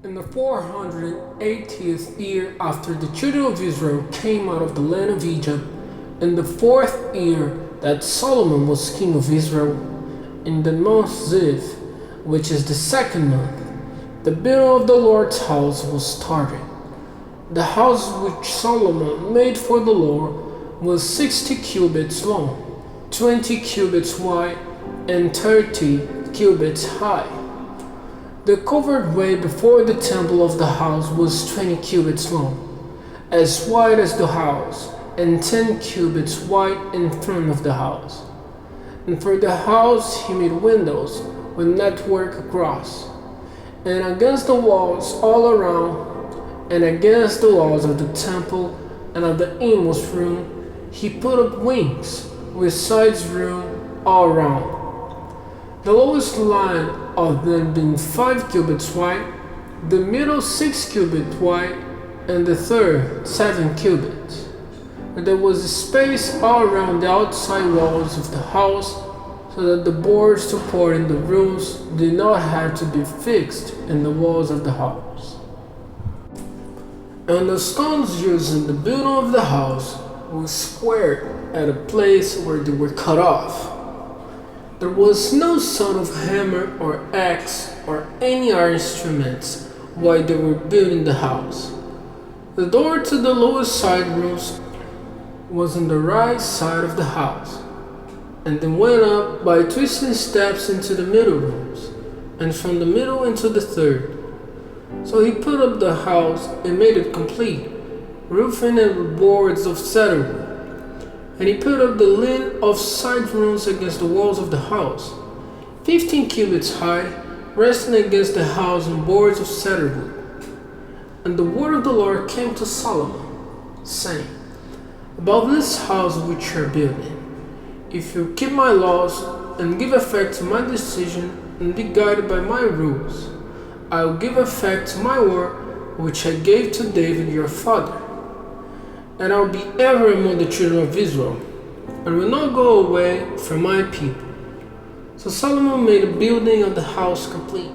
In the 480th year after the children of Israel came out of the land of Egypt, in the fourth year that Solomon was king of Israel, in the month Ziv, which is the second month, the building of the Lord's house was started. The house which Solomon made for the Lord was 60 cubits long, 20 cubits wide, and 30 cubits high. The covered way before the temple of the house was 20 cubits long, as wide as the house, and 10 cubits wide in front of the house. And for the house he made windows with network across, and against the walls all around, and against the walls of the temple and of the inmost room, he put up wings with sides room all around. The lowest line of them being 5 cubits wide, the middle 6 cubits wide, and the third 7 cubits. And there was a space all around the outside walls of the house, so that the boards supporting the rooms did not have to be fixed in the walls of the house. And the stones used in the building of the house were squared at a place where they were cut off. There was no sound of hammer or axe or any other instruments while they were building the house. The door to the lowest side rooms was on the right side of the house, and then went up by twisting steps into the middle rooms, and from the middle into the third. So he put up the house and made it complete, roofing it with boards of cedar wood. And he put up the lid of side rooms against the walls of the house, 15 cubits high, resting against the house on boards of cedar wood. And the word of the Lord came to Solomon, saying, about this house which you are building, if you keep my laws and give effect to my decision and be guided by my rules, I will give effect to my word which I gave to David your father. And I will be ever among the children of Israel, and will not go away from my people. So Solomon made the building of the house complete.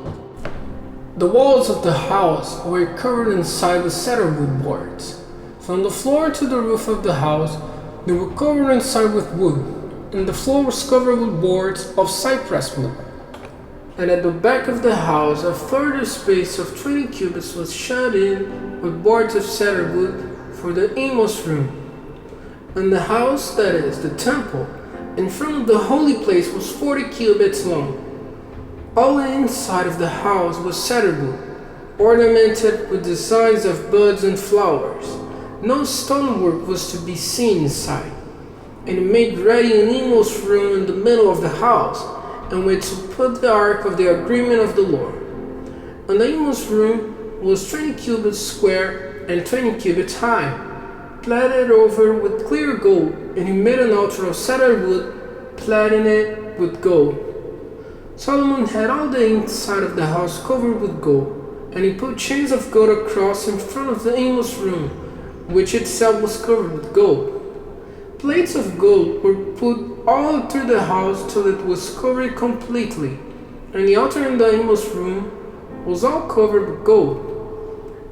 The walls of the house were covered inside with cedar wood boards. From the floor to the roof of the house, they were covered inside with wood, and the floor was covered with boards of cypress wood. And at the back of the house, a further space of 20 cubits was shut in with boards of cedar wood for the inmost room. And the house, that is, the temple, in front of the holy place was 40 cubits long. All the inside of the house was cedar wood, ornamented with designs of buds and flowers. No stonework was to be seen inside. And he made ready an inmost room in the middle of the house, in which to put the ark of the agreement of the Lord. And the inmost room was 20 cubits square and 20 cubits high, plated over with clear gold, and he made an altar of cedar wood, plating it with gold. Solomon had all the inside of the house covered with gold, and he put chains of gold across in front of the inmost room, which itself was covered with gold. Plates of gold were put all through the house till it was covered completely, and the altar in the inmost room was all covered with gold.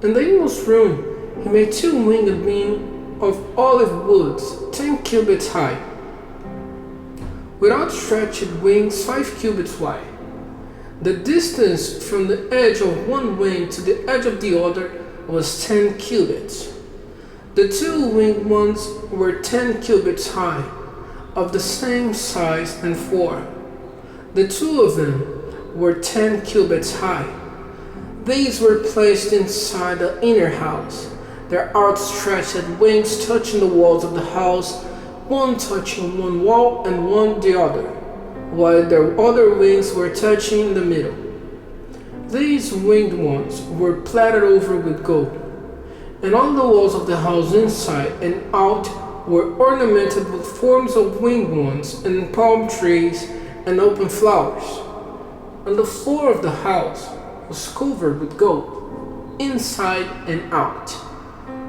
In the inmost room he made 2 winged beams of olive woods, 10 cubits high, with outstretched wings 5 cubits wide. The distance from the edge of one wing to the edge of the other was 10 cubits. The 2 winged ones were 10 cubits high, of the same size and form. The 2 of them were 10 cubits high. These were placed inside the inner house, their outstretched wings touching the walls of the house, one touching one wall and one the other, while their other wings were touching in the middle. These winged ones were plated over with gold, and all the walls of the house inside and out were ornamented with forms of winged ones and palm trees and open flowers. And the floor of the house was covered with gold, inside and out.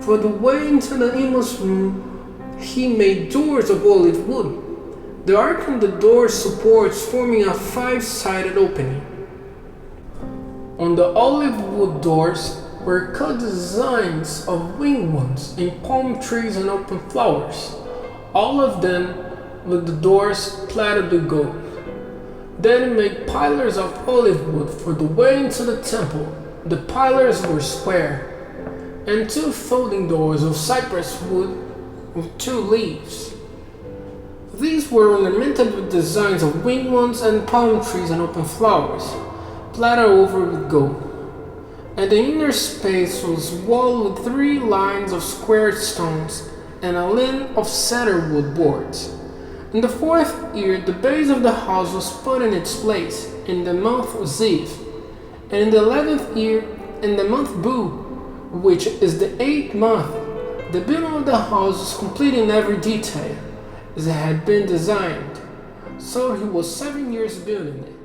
For the way into the inmost room he made doors of olive wood, the ark and the door supports forming a 5-sided opening. On the olive wood doors were cut designs of winged ones in palm trees and open flowers, all of them with the doors plated with gold. Then he made pillars of olive wood for the way into the temple. The pillars were square, and two folding doors of cypress wood with two leaves. These were ornamented with designs of winged ones and palm trees and open flowers, plated over with gold. And the inner space was walled with 3 lines of squared stones and a line of cedar wood boards. In the 4th year, the base of the house was put in its place in the month Ziv, and in the 11th year, in the month Bu, which is the 8th month, the building of the house was complete in every detail, as it had been designed. So he was 7 years building it.